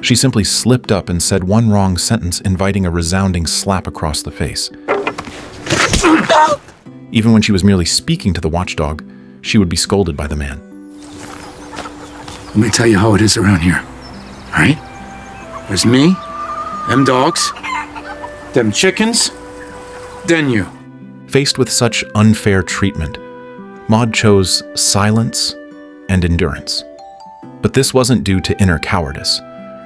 She simply slipped up and said one wrong sentence, inviting a resounding slap across the face. Even when she was merely speaking to the watchdog, she would be scolded by the man. Let me tell you how it is around here, all right? There's me, them dogs, them chickens, then you. Faced with such unfair treatment, Maud chose silence and endurance. But this wasn't due to inner cowardice.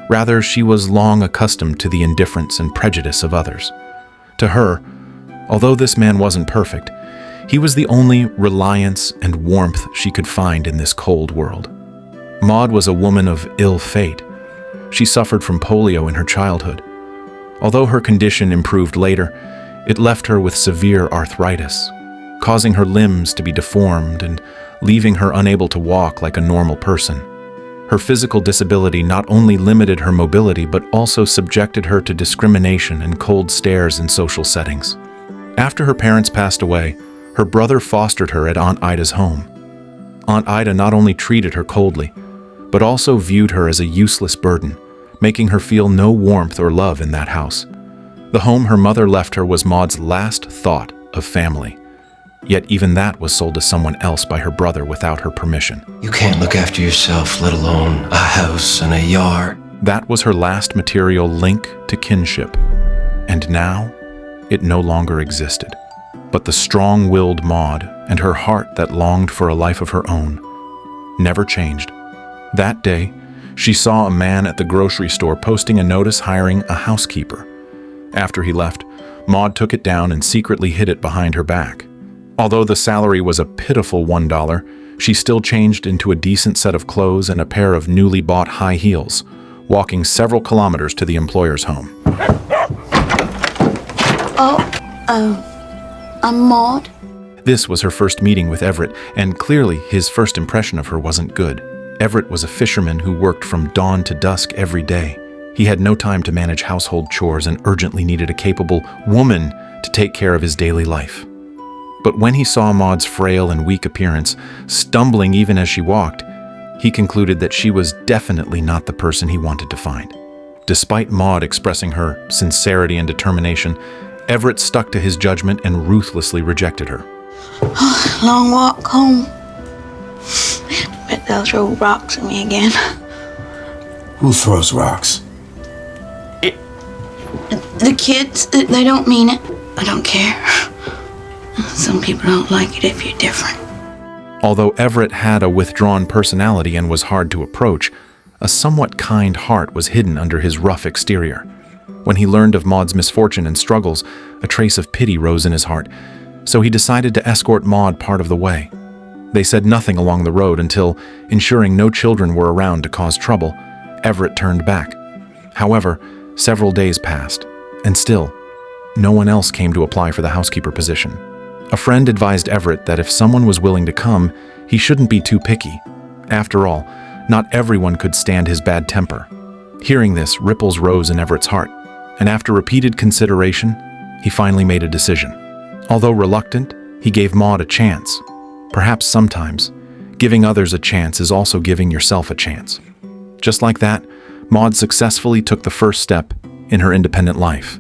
Rather, she was long accustomed to the indifference and prejudice of others. To her, although this man wasn't perfect, he was the only reliance and warmth she could find in this cold world. Maud was a woman of ill fate. She suffered from polio in her childhood. Although her condition improved later, it left her with severe arthritis, causing her limbs to be deformed and leaving her unable to walk like a normal person. Her physical disability not only limited her mobility but also subjected her to discrimination and cold stares in social settings. After her parents passed away, her brother fostered her at Aunt Ida's home. Aunt Ida not only treated her coldly, but also viewed her as a useless burden, making her feel no warmth or love in that house. The home her mother left her was Maud's last thought of family. Yet even that was sold to someone else by her brother without her permission. You can't look after yourself, let alone a house and a yard. That was her last material link to kinship. And now, it no longer existed. But the strong-willed Maud and her heart that longed for a life of her own never changed. That day, she saw a man at the grocery store posting a notice hiring a housekeeper. After he left, Maud took it down and secretly hid it behind her back. Although the salary was a pitiful $1, she still changed into a decent set of clothes and a pair of newly bought high heels, walking several kilometers to the employer's home. I'm Maud. This was her first meeting with Everett, and clearly his first impression of her wasn't good. Everett was a fisherman who worked from dawn to dusk every day. He had no time to manage household chores and urgently needed a capable woman to take care of his daily life. But when he saw Maud's frail and weak appearance, stumbling even as she walked, he concluded that she was definitely not the person he wanted to find. Despite Maud expressing her sincerity and determination, Everett stuck to his judgment and ruthlessly rejected her. Long walk home. Bet they'll throw rocks at me again. Who throws rocks? The kids, they don't mean it. I don't care. Some people don't like it if you're different. Although Everett had a withdrawn personality and was hard to approach, a somewhat kind heart was hidden under his rough exterior. When he learned of Maud's misfortune and struggles, a trace of pity rose in his heart, so he decided to escort Maud part of the way. They said nothing along the road until, ensuring no children were around to cause trouble, Everett turned back. However, several days passed, and still, no one else came to apply for the housekeeper position. A friend advised Everett that if someone was willing to come, he shouldn't be too picky. After all, not everyone could stand his bad temper. Hearing this, ripples rose in Everett's heart, and after repeated consideration, he finally made a decision. Although reluctant, he gave Maud a chance. Perhaps sometimes, giving others a chance is also giving yourself a chance. Just like that, Maud successfully took the first step in her independent life.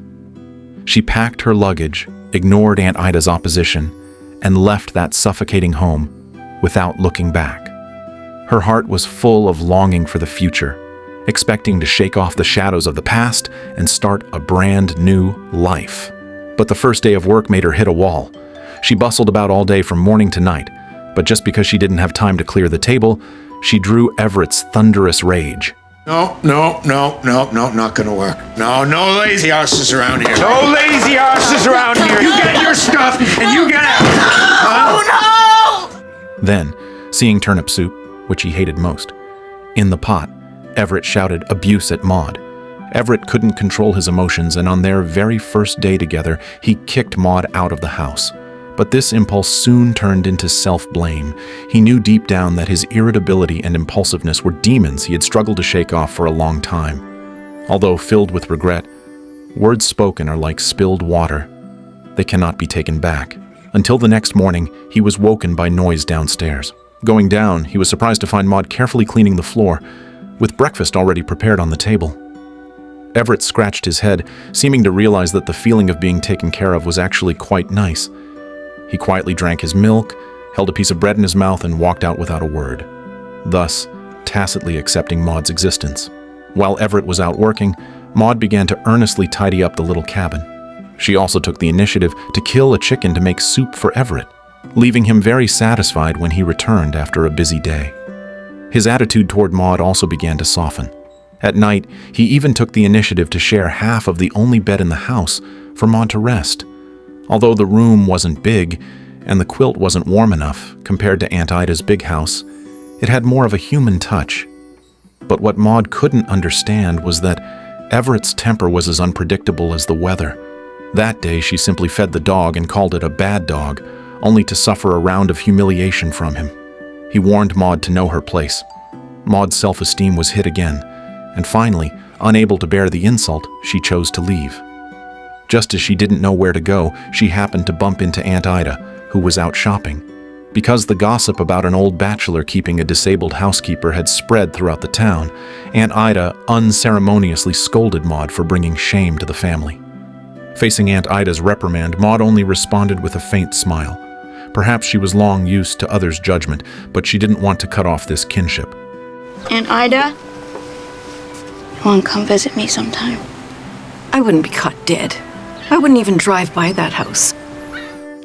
She packed her luggage, ignored Aunt Ida's opposition, and left that suffocating home without looking back. Her heart was full of longing for the future, expecting to shake off the shadows of the past and start a brand new life. But the first day of work made her hit a wall. She bustled about all day from morning to night, but just because she didn't have time to clear the table, she drew Everett's thunderous rage. No, not gonna work. No lazy asses around here. No lazy asses around here. You get your stuff and you get out. Oh no! Then, seeing turnip soup, which he hated most, in the pot, Everett shouted abuse at Maud. Everett couldn't control his emotions, and on their very first day together, he kicked Maud out of the house. But this impulse soon turned into self-blame. He knew deep down that his irritability and impulsiveness were demons he had struggled to shake off for a long time. Although filled with regret, words spoken are like spilled water. They cannot be taken back. Until the next morning, he was woken by noise downstairs. Going down, he was surprised to find Maud carefully cleaning the floor. with breakfast already prepared on the table. Everett scratched his head, seeming to realize that the feeling of being taken care of was actually quite nice. He quietly drank his milk, held a piece of bread in his mouth, and walked out without a word, thus tacitly accepting Maud's existence. While Everett was out working, Maud began to earnestly tidy up the little cabin. She also took the initiative to kill a chicken to make soup for Everett, leaving him very satisfied when he returned after a busy day. His attitude toward Maud also began to soften. At night, he even took the initiative to share half of the only bed in the house for Maud to rest. Although the room wasn't big and the quilt wasn't warm enough compared to Aunt Ida's big house, it had more of a human touch. But what Maud couldn't understand was that Everett's temper was as unpredictable as the weather. That day, she simply fed the dog and called it a bad dog, only to suffer a round of humiliation from him. He warned Maud to know her place. Maud's self-esteem was hit again, and finally, unable to bear the insult, she chose to leave. Just as she didn't know where to go, she happened to bump into Aunt Ida, who was out shopping. Because the gossip about an old bachelor keeping a disabled housekeeper had spread throughout the town, Aunt Ida unceremoniously scolded Maud for bringing shame to the family. Facing Aunt Ida's reprimand, Maud only responded with a faint smile. Perhaps she was long used to others' judgment, but she didn't want to cut off this kinship. Aunt Ida, you want to come visit me sometime? I wouldn't be caught dead. I wouldn't even drive by that house.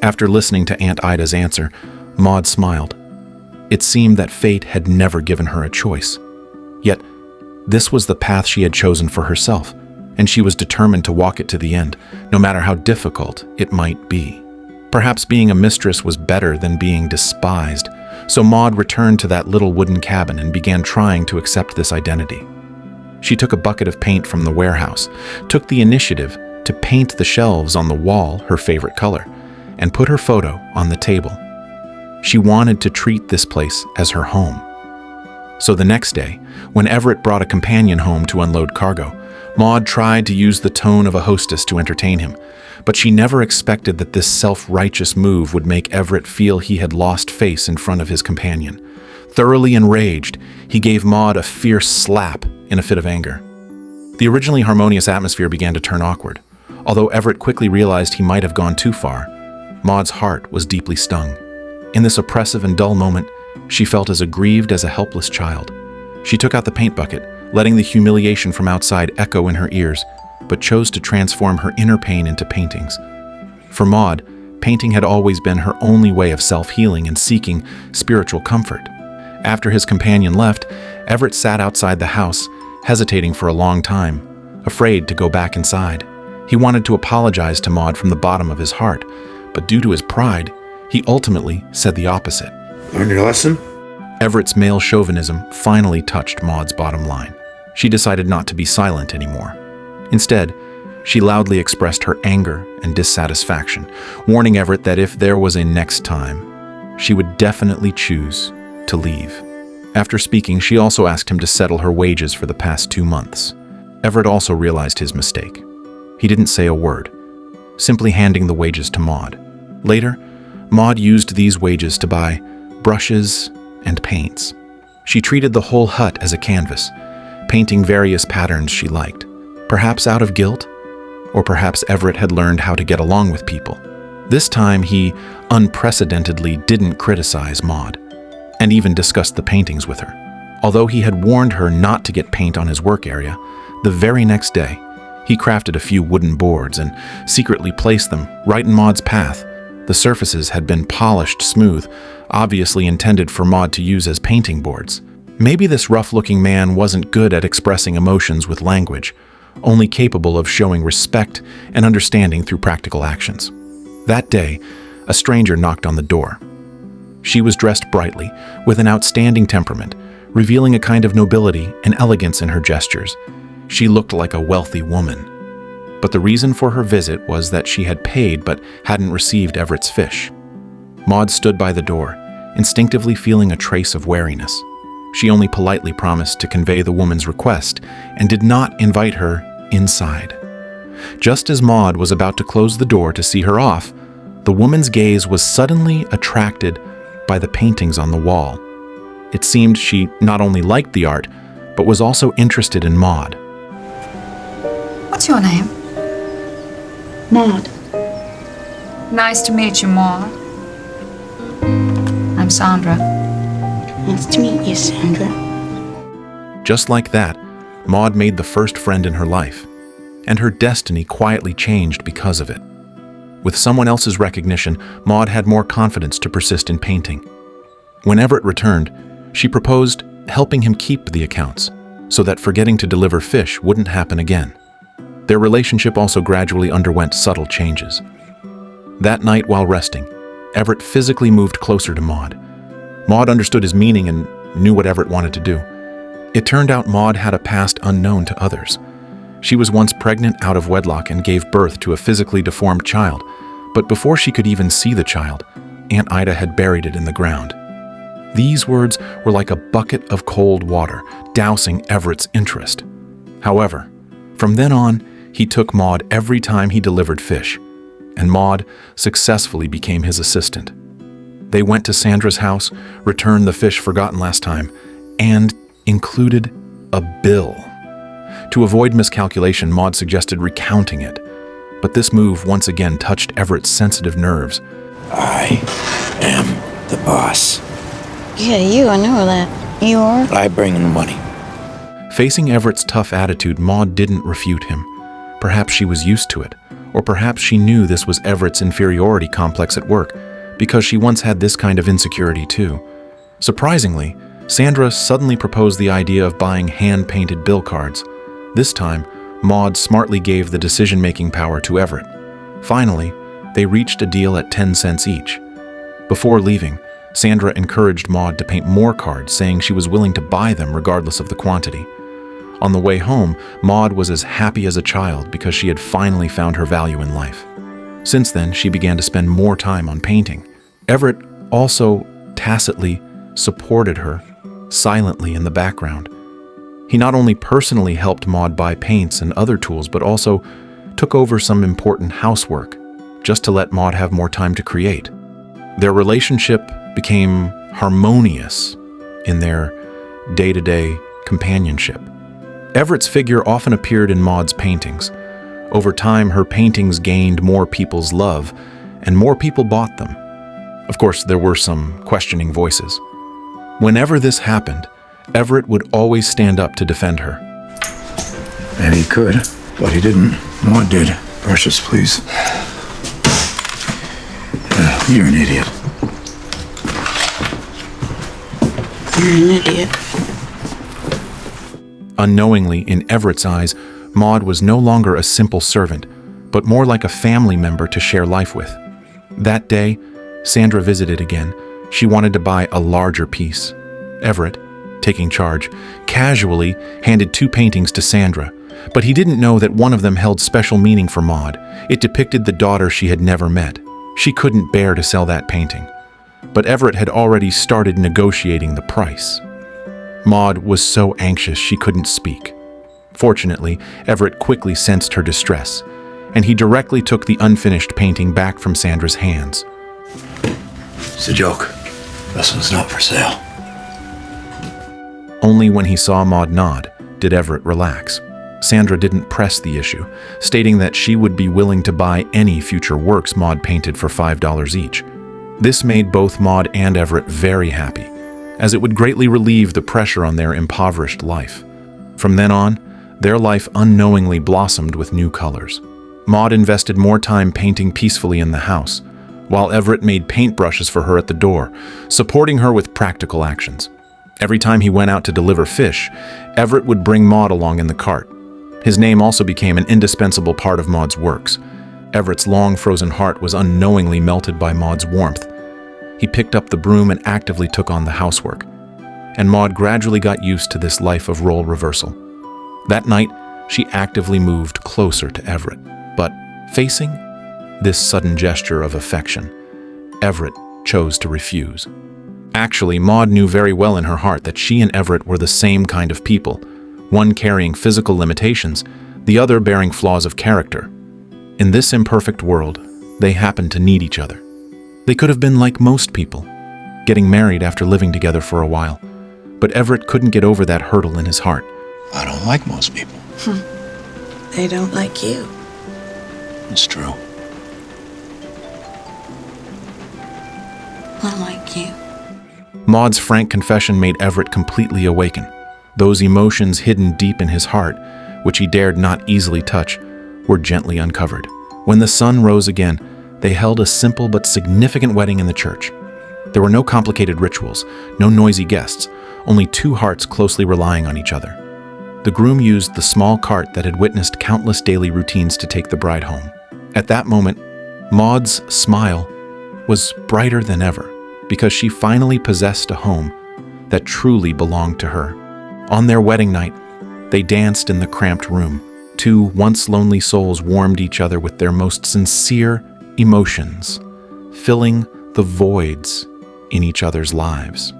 After listening to Aunt Ida's answer, Maud smiled. It seemed that fate had never given her a choice. Yet, this was the path she had chosen for herself, and she was determined to walk it to the end, no matter how difficult it might be. Perhaps being a mistress was better than being despised, so Maud returned to that little wooden cabin and began trying to accept this identity. She took a bucket of paint from the warehouse, took the initiative to paint the shelves on the wall her favorite color, and put her photo on the table. She wanted to treat this place as her home. So the next day, when Everett brought a companion home to unload cargo, Maud tried to use the tone of a hostess to entertain him, but she never expected that this self-righteous move would make Everett feel he had lost face in front of his companion. Thoroughly enraged, he gave Maud a fierce slap in a fit of anger. The originally harmonious atmosphere began to turn awkward. Although Everett quickly realized he might have gone too far, Maud's heart was deeply stung. In this oppressive and dull moment, she felt as aggrieved as a helpless child. She took out the paint bucket, letting the humiliation from outside echo in her ears, but chose to transform her inner pain into paintings. For Maud, painting had always been her only way of self-healing and seeking spiritual comfort. After his companion left, Everett sat outside the house, hesitating for a long time, afraid to go back inside. He wanted to apologize to Maud from the bottom of his heart, but due to his pride, he ultimately said the opposite. Learn your lesson? Everett's male chauvinism finally touched Maud's bottom line. She decided not to be silent anymore. Instead, she loudly expressed her anger and dissatisfaction, warning Everett that if there was a next time, she would definitely choose to leave. After speaking, she also asked him to settle her wages for the past 2 months. Everett also realized his mistake. He didn't say a word, simply handing the wages to Maud. Later, Maud used these wages to buy brushes and paints. She treated the whole hut as a canvas, painting various patterns she liked. Perhaps out of guilt, or perhaps Everett had learned how to get along with people. This time he unprecedentedly didn't criticize Maud, and even discussed the paintings with her. Although he had warned her not to get paint on his work area, the very next day, he crafted a few wooden boards and secretly placed them right in Maud's path. The surfaces had been polished smooth, obviously intended for Maud to use as painting boards. Maybe this rough-looking man wasn't good at expressing emotions with language, only capable of showing respect and understanding through practical actions. That day, a stranger knocked on the door. She was dressed brightly, with an outstanding temperament, revealing a kind of nobility and elegance in her gestures. She looked like a wealthy woman. But the reason for her visit was that she had paid but hadn't received Everett's fish. Maud stood by the door, instinctively feeling a trace of wariness. She only politely promised to convey the woman's request and did not invite her inside. Just as Maud was about to close the door to see her off, the woman's gaze was suddenly attracted by the paintings on the wall. It seemed she not only liked the art, but was also interested in Maud. What's your name? Maud. Nice to meet you, Maud. I'm Sandra. Nice to meet you, Sandra. Just like that, Maud made the first friend in her life, and her destiny quietly changed because of it. With someone else's recognition, Maud had more confidence to persist in painting. When Everett returned, she proposed helping him keep the accounts, so that forgetting to deliver fish wouldn't happen again. Their relationship also gradually underwent subtle changes. That night while resting, Everett physically moved closer to Maud. Maud understood his meaning and knew what Everett wanted to do. It turned out Maud had a past unknown to others. She was once pregnant out of wedlock and gave birth to a physically deformed child, but before she could even see the child, Aunt Ida had buried it in the ground. These words were like a bucket of cold water, dousing Everett's interest. However, from then on, he took Maud every time he delivered fish, and Maud successfully became his assistant. They went to Sandra's house, returned the fish forgotten last time, and included a bill. To avoid miscalculation, Maud suggested recounting it, but this move once again touched Everett's sensitive nerves. I am the boss. Yeah, you, I know that. You are? I bring in the money. Facing Everett's tough attitude, Maud didn't refute him. Perhaps she was used to it, or perhaps she knew this was Everett's inferiority complex at work, because she once had this kind of insecurity too. Surprisingly, Sandra suddenly proposed the idea of buying hand-painted bill cards. This time, Maud smartly gave the decision-making power to Everett. Finally, they reached a deal at 10 cents each. Before leaving, Sandra encouraged Maud to paint more cards, saying she was willing to buy them regardless of the quantity. On the way home, Maud was as happy as a child because she had finally found her value in life. Since then, she began to spend more time on painting. Everett also tacitly supported her, silently in the background. He not only personally helped Maud buy paints and other tools, but also took over some important housework, just to let Maud have more time to create. Their relationship became harmonious in their day-to-day companionship. Everett's figure often appeared in Maud's paintings. Over time, her paintings gained more people's love, and more people bought them. Of course, there were some questioning voices. Whenever this happened, Everett would always stand up to defend her. Maybe he could, but he didn't. Maud did. Precious, please. You're an idiot. You're an idiot. Unknowingly, in Everett's eyes, Maud was no longer a simple servant, but more like a family member to share life with. That day, Sandra visited again. She wanted to buy a larger piece. Everett, taking charge, casually handed 2 paintings to Sandra, but he didn't know that one of them held special meaning for Maud. It depicted the daughter she had never met. She couldn't bear to sell that painting, but Everett had already started negotiating the price. Maud was so anxious she couldn't speak. Fortunately, Everett quickly sensed her distress, and he directly took the unfinished painting back from Sandra's hands. It's a joke. This one's not for sale. Only when he saw Maud nod did Everett relax. Sandra didn't press the issue, stating that she would be willing to buy any future works Maud painted for $5 each. This made both Maud and Everett very happy, as it would greatly relieve the pressure on their impoverished life. From then on, their life unknowingly blossomed with new colors. Maud invested more time painting peacefully in the house, while Everett made paintbrushes for her at the door, supporting her with practical actions. Every time he went out to deliver fish, Everett would bring Maud along in the cart. His name also became an indispensable part of Maud's works. Everett's long frozen heart was unknowingly melted by Maud's warmth. He picked up the broom and actively took on the housework, and Maud gradually got used to this life of role reversal. That night, she actively moved closer to Everett, but facing this sudden gesture of affection, Everett chose to refuse. Actually, Maud knew very well in her heart that she and Everett were the same kind of people, one carrying physical limitations, the other bearing flaws of character. In this imperfect world, they happened to need each other. They could have been like most people, getting married after living together for a while. But Everett couldn't get over that hurdle in his heart. I don't like most people. They don't like you. It's true. I like you. Maud's frank confession made Everett completely awaken. Those emotions hidden deep in his heart, which he dared not easily touch, were gently uncovered. When the sun rose again, they held a simple but significant wedding in the church. There were no complicated rituals, no noisy guests, only two hearts closely relying on each other. The groom used the small cart that had witnessed countless daily routines to take the bride home. At that moment, Maud's smile was brighter than ever because she finally possessed a home that truly belonged to her. On their wedding night, they danced in the cramped room. Two once lonely souls warmed each other with their most sincere emotions, filling the voids in each other's lives.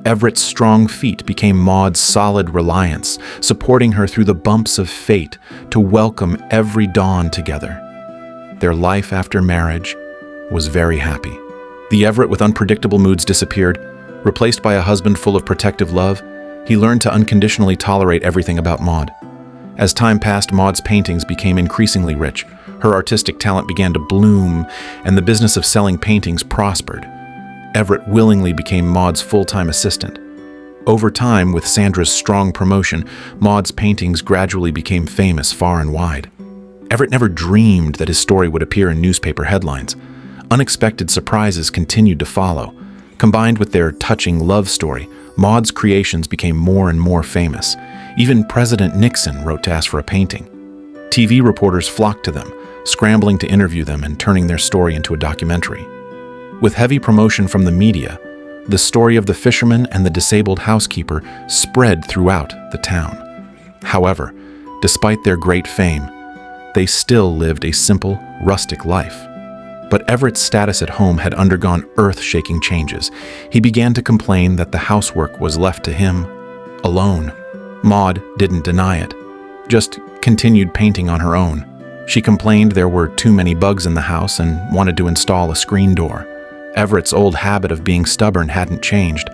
Everett's strong feet became Maud's solid reliance, supporting her through the bumps of fate to welcome every dawn together. Their life after marriage was very happy. The Everett with unpredictable moods disappeared. Replaced by a husband full of protective love, he learned to unconditionally tolerate everything about Maud. As time passed, Maud's paintings became increasingly rich. Her artistic talent began to bloom, and the business of selling paintings prospered. Everett willingly became Maud's full-time assistant. Over time, with Sandra's strong promotion, Maud's paintings gradually became famous far and wide. Everett never dreamed that his story would appear in newspaper headlines. Unexpected surprises continued to follow. Combined with their touching love story, Maud's creations became more and more famous. Even President Nixon wrote to ask for a painting. TV reporters flocked to them, scrambling to interview them and turning their story into a documentary. With heavy promotion from the media, the story of the fisherman and the disabled housekeeper spread throughout the town. However, despite their great fame, they still lived a simple, rustic life. But Everett's status at home had undergone earth-shaking changes. He began to complain that the housework was left to him alone. Maud didn't deny it, just continued painting on her own. She complained there were too many bugs in the house and wanted to install a screen door. Everett's old habit of being stubborn hadn't changed.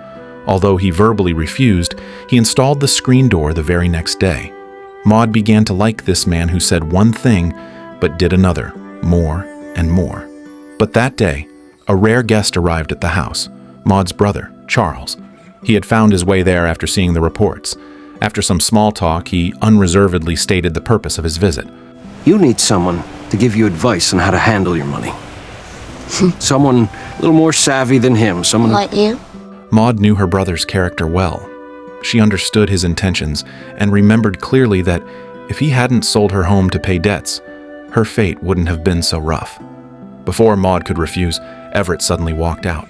Although he verbally refused, he installed the screen door the very next day. Maud began to like this man who said one thing but did another, more and more. But that day, a rare guest arrived at the house, Maud's brother, Charles. He had found his way there after seeing the reports. After some small talk, he unreservedly stated the purpose of his visit. You need someone to give you advice on how to handle your money. Someone a little more savvy than him, someone... Like you? Maud knew her brother's character well. She understood his intentions and remembered clearly that if he hadn't sold her home to pay debts, her fate wouldn't have been so rough. Before Maud could refuse, Everett suddenly walked out.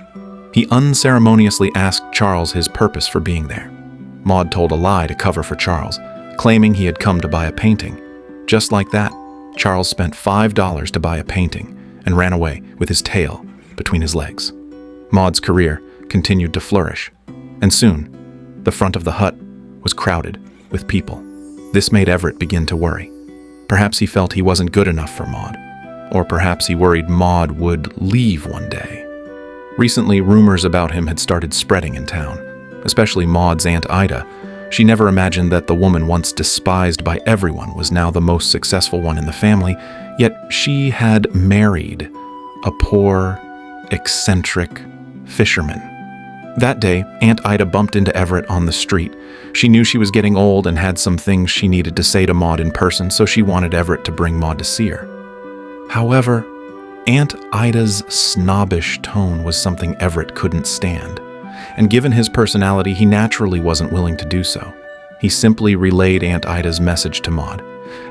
He unceremoniously asked Charles his purpose for being there. Maud told a lie to cover for Charles, claiming he had come to buy a painting. Just like that, Charles spent $5 to buy a painting and ran away with his tail between his legs. Maud's career continued to flourish, and soon, the front of the hut was crowded with people. This made Everett begin to worry. Perhaps he felt he wasn't good enough for Maud, or perhaps he worried Maud would leave one day. Recently, rumors about him had started spreading in town, especially Maud's Aunt Ida. She never imagined that the woman once despised by everyone was now the most successful one in the family, yet she had married a poor, eccentric fisherman. That day, Aunt Ida bumped into Everett on the street. She knew she was getting old and had some things she needed to say to Maud in person, so she wanted Everett to bring Maud to see her. However, Aunt Ida's snobbish tone was something Everett couldn't stand, and given his personality, he naturally wasn't willing to do so. He simply relayed Aunt Ida's message to Maud,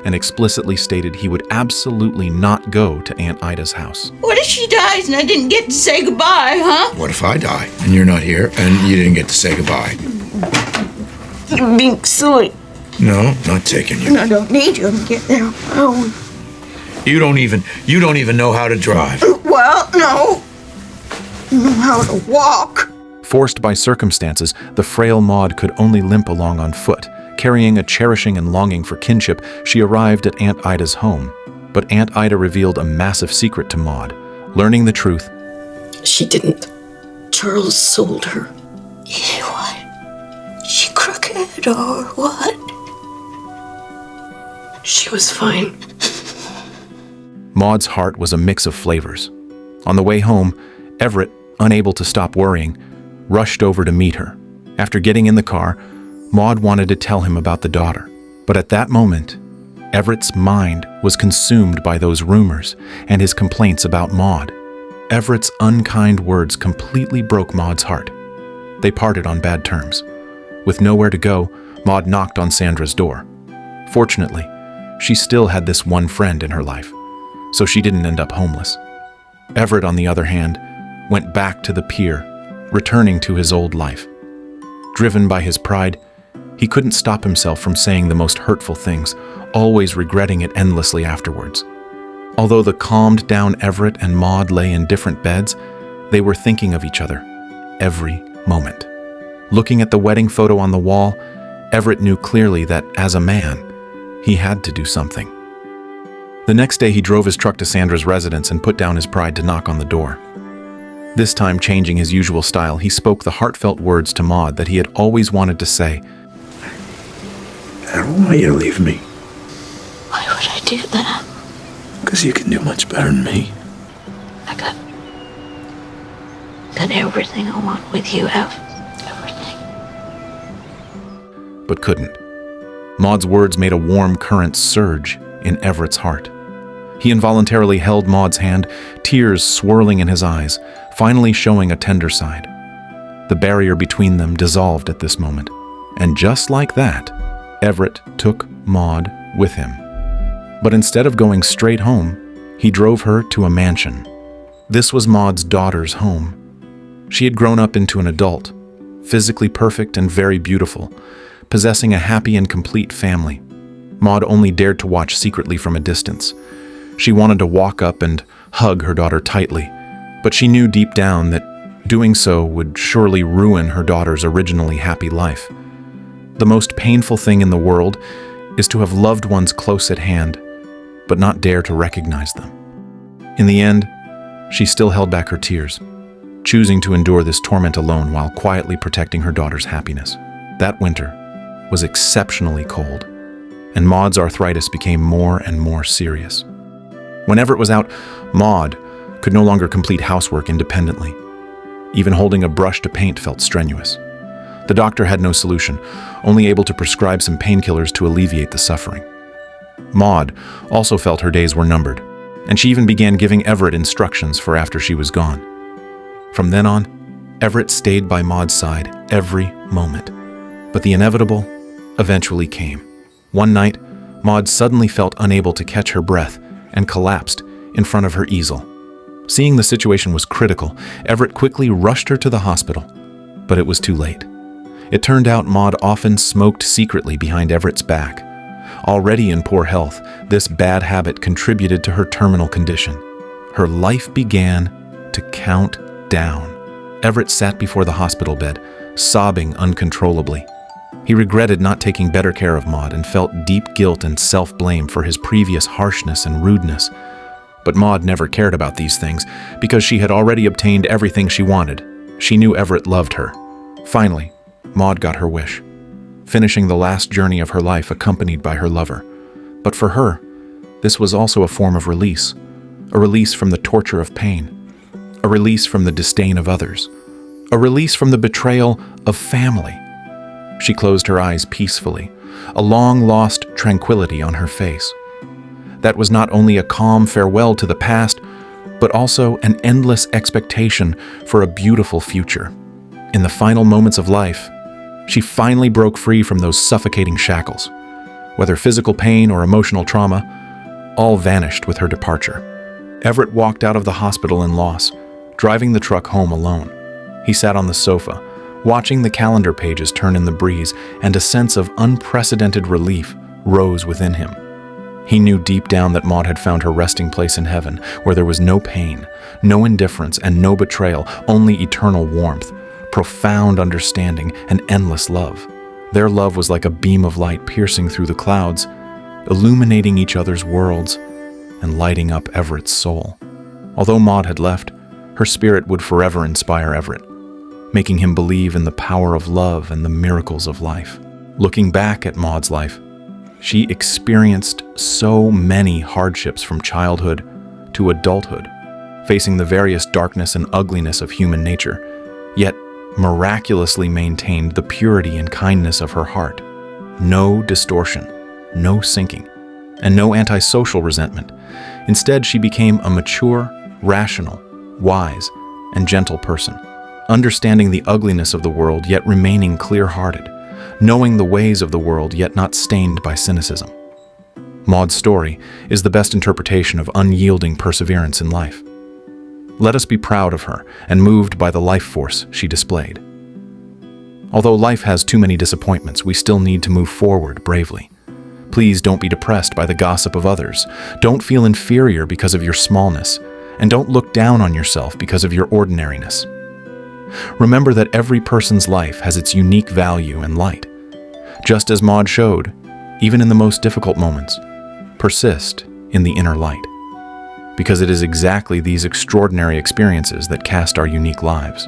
and explicitly stated he would absolutely not go to Aunt Ida's house. What if she dies and I didn't get to say goodbye, huh? What if I die and you're not here and you didn't get to say goodbye? You're being silly. No, not taking you. I don't need you to get there. Oh. You don't even know how to drive. Well, no. I know how to walk. Forced by circumstances, the frail Maud could only limp along on foot. Carrying a cherishing and longing for kinship, she arrived at Aunt Ida's home. But Aunt Ida revealed a massive secret to Maud. Learning the truth, She didn't. Charles sold her. What? dead or what? She was fine. Maud's heart was a mix of flavors. On the way home, Everett, unable to stop worrying, rushed over to meet her. After getting in the car, Maud wanted to tell him about the daughter. But at that moment, Everett's mind was consumed by those rumors and his complaints about Maud. Everett's unkind words completely broke Maud's heart. They parted on bad terms. With nowhere to go, Maud knocked on Sandra's door. Fortunately, she still had this one friend in her life, so she didn't end up homeless. Everett, on the other hand, went back to the pier, returning to his old life. Driven by his pride, he couldn't stop himself from saying the most hurtful things, always regretting it endlessly afterwards. Although the calmed-down Everett and Maud lay in different beds, they were thinking of each other every moment. Looking at the wedding photo on the wall, Everett knew clearly that, as a man, he had to do something. The next day, he drove his truck to Sandra's residence and put down his pride to knock on the door. This time, changing his usual style, he spoke the heartfelt words to Maud that he had always wanted to say. I don't want you to leave me, Why would I do that? because you can do much better than me. I got everything I want with you, Everything. But couldn't. Maud's words made a warm current surge in Everett's heart. He involuntarily held Maud's hand, tears swirling in his eyes, finally showing a tender side. The barrier between them dissolved at this moment, and just like that, Everett took Maud with him. But instead of going straight home, he drove her to a mansion. This was Maud's daughter's home. She had grown up into an adult, physically perfect and very beautiful, possessing a happy and complete family. Maud only dared to watch secretly from a distance. She wanted to walk up and hug her daughter tightly, but she knew deep down that doing so would surely ruin her daughter's originally happy life. The most painful thing in the world is to have loved ones close at hand, but not dare to recognize them. In the end, she still held back her tears, choosing to endure this torment alone while quietly protecting her daughter's happiness. That winter was exceptionally cold, and Maud's arthritis became more and more serious. When Everett was out, Maud could no longer complete housework independently. Even holding a brush to paint felt strenuous. The doctor had no solution, only able to prescribe some painkillers to alleviate the suffering. Maud also felt her days were numbered, and she even began giving Everett instructions for after she was gone. From then on, Everett stayed by Maud's side every moment. But the inevitable eventually came. One night, Maud suddenly felt unable to catch her breath and collapsed in front of her easel. Seeing the situation was critical, Everett quickly rushed her to the hospital, but it was too late. It turned out Maud often smoked secretly behind Everett's back. Already in poor health, this bad habit contributed to her terminal condition. Her life began to count down. Everett sat before the hospital bed, sobbing uncontrollably. He regretted not taking better care of Maud and felt deep guilt and self-blame for his previous harshness and rudeness. But Maud never cared about these things because she had already obtained everything she wanted. She knew Everett loved her. Finally, Maud got her wish, finishing the last journey of her life accompanied by her lover. But for her, this was also a form of release, a release from the torture of pain, a release from the disdain of others, a release from the betrayal of family. She closed her eyes peacefully, a long-lost tranquility on her face. That was not only a calm farewell to the past, but also an endless expectation for a beautiful future. In the final moments of life, she finally broke free from those suffocating shackles. Whether physical pain or emotional trauma, all vanished with her departure. Everett walked out of the hospital in loss, driving the truck home alone. He sat on the sofa, watching the calendar pages turn in the breeze, and a sense of unprecedented relief rose within him. He knew deep down that Maud had found her resting place in heaven, where there was no pain, no indifference, and no betrayal, only eternal warmth, profound understanding, and endless love. Their love was like a beam of light piercing through the clouds, illuminating each other's worlds and lighting up Everett's soul. Although Maud had left, her spirit would forever inspire Everett, making him believe in the power of love and the miracles of life. Looking back at Maud's life, she experienced so many hardships from childhood to adulthood, facing the various darkness and ugliness of human nature, yet miraculously maintained the purity and kindness of her heart. No distortion, no sinking, and no antisocial resentment. Instead, she became a mature, rational, wise, and gentle person, understanding the ugliness of the world yet remaining clear-hearted, knowing the ways of the world yet not stained by cynicism. Maud's story is the best interpretation of unyielding perseverance in life. Let us be proud of her and moved by the life force she displayed. Although life has too many disappointments, we still need to move forward bravely. Please don't be depressed by the gossip of others. Don't feel inferior because of your smallness, and don't look down on yourself because of your ordinariness. Remember that every person's life has its unique value and light. Just as Maud showed, even in the most difficult moments, persist in the inner light, because it is exactly these extraordinary experiences that cast our unique lives.